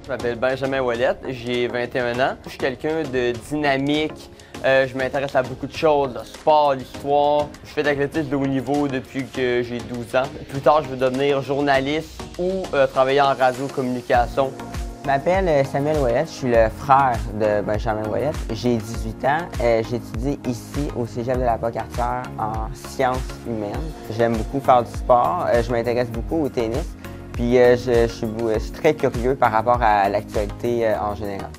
Je m'appelle Benjamin Ouellette, j'ai 21 ans. Je suis quelqu'un de dynamique, je m'intéresse à beaucoup de choses, le sport, l'histoire. Je fais de l'athlétisme de haut niveau depuis que j'ai 12 ans. Plus tard, je veux devenir journaliste ou travailler en radio-communication. Je m'appelle Samuel Ouellette, je suis le frère de Benjamin Ouellette. J'ai 18 ans, j'étudie ici au Cégep de la Pocatière en sciences humaines. J'aime beaucoup faire du sport, je m'intéresse beaucoup au tennis, puis je suis très curieux par rapport à l'actualité en général.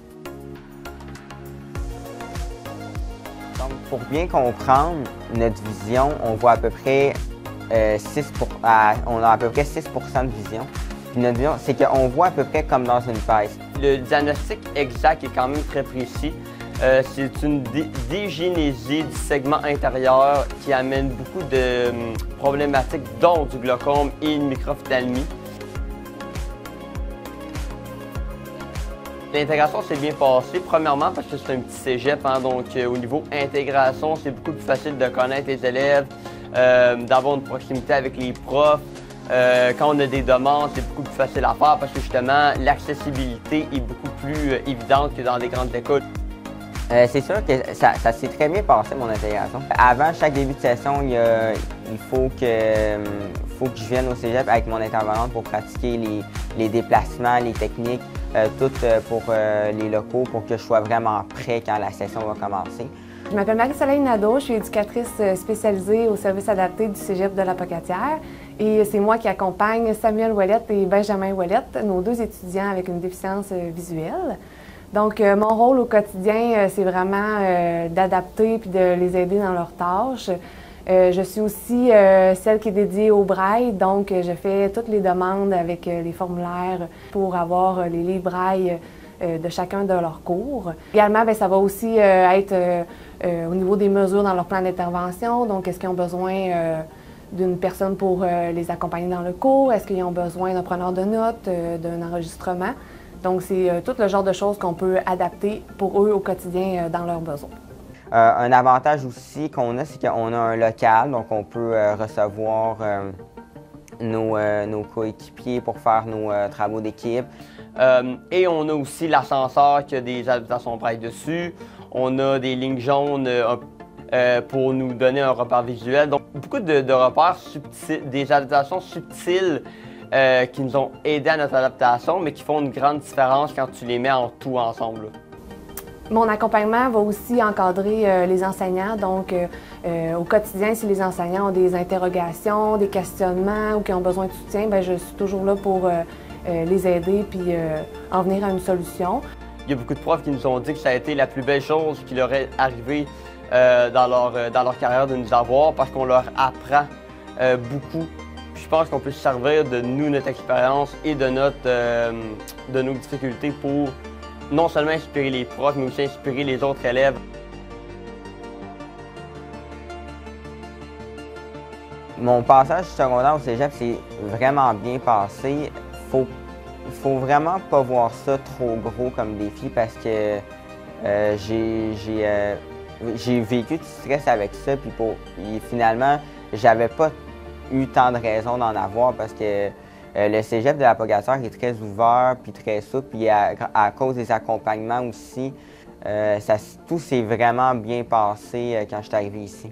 Donc, pour bien comprendre notre vision, on voit à peu près on a à peu près 6 % de vision. Puis notre vision, c'est qu'on voit à peu près comme dans une pièce. Le diagnostic exact est quand même très précis. C'est une dégénésie du segment intérieur qui amène beaucoup de problématiques, dont du glaucome et une microphthalmie. L'intégration s'est bien passée, premièrement parce que c'est un petit cégep, donc au niveau intégration, c'est beaucoup plus facile de connaître les élèves, d'avoir une proximité avec les profs. Quand on a des demandes, c'est beaucoup plus facile à faire parce que justement, l'accessibilité est beaucoup plus évidente que dans des grandes écoles. C'est sûr que ça s'est très bien passé, mon intégration. Avant chaque début de session, il faut que je vienne au cégep avec mon intervenante pour pratiquer les déplacements, les techniques, tout pour les locaux pour que je sois vraiment prêt quand la session va commencer. Je m'appelle Marie-Soleil Nadeau, je suis éducatrice spécialisée au service adapté du Cégep de la Pocatière et c'est moi qui accompagne Samuel Ouellette et Benjamin Ouellette, nos deux étudiants avec une déficience visuelle. Donc, mon rôle au quotidien, c'est vraiment d'adapter puis de les aider dans leurs tâches. Je suis aussi celle qui est dédiée au braille, donc je fais toutes les demandes avec les formulaires pour avoir les livres braille de chacun de leurs cours. Également, ça va aussi être au niveau des mesures dans leur plan d'intervention. Donc, est-ce qu'ils ont besoin d'une personne pour les accompagner dans le cours? Est-ce qu'ils ont besoin d'un preneur de notes, d'un enregistrement? Donc, c'est tout le genre de choses qu'on peut adapter pour eux au quotidien dans leurs besoins. Un avantage aussi qu'on a, c'est qu'on a un local, donc on peut recevoir nos coéquipiers pour faire nos travaux d'équipe. Et on a aussi l'ascenseur qui a des adaptations braille dessus. On a des lignes jaunes pour nous donner un repère visuel. Donc, beaucoup de repères subtils, des adaptations subtiles qui nous ont aidés à notre adaptation, mais qui font une grande différence quand tu les mets en tout ensemble. Mon accompagnement va aussi encadrer les enseignants. Donc, au quotidien, si les enseignants ont des interrogations, des questionnements ou qui ont besoin de soutien, je suis toujours là pour les aider puis en venir à une solution. Il y a beaucoup de profs qui nous ont dit que ça a été la plus belle chose qui leur est arrivée dans leur carrière de nous avoir parce qu'on leur apprend beaucoup. Puis je pense qu'on peut se servir de nous, notre expérience et de nos difficultés pour non seulement inspirer les profs, mais aussi inspirer les autres élèves. Mon passage secondaire au cégep s'est vraiment bien passé. Il faut vraiment pas voir ça trop gros comme défi parce que j'ai vécu du stress avec ça. Puis finalement, j'avais pas eu tant de raisons d'en avoir parce que le cégep de la Pocatière est très ouvert puis très souple. Puis à cause des accompagnements aussi, tout s'est vraiment bien passé quand je suis arrivé ici.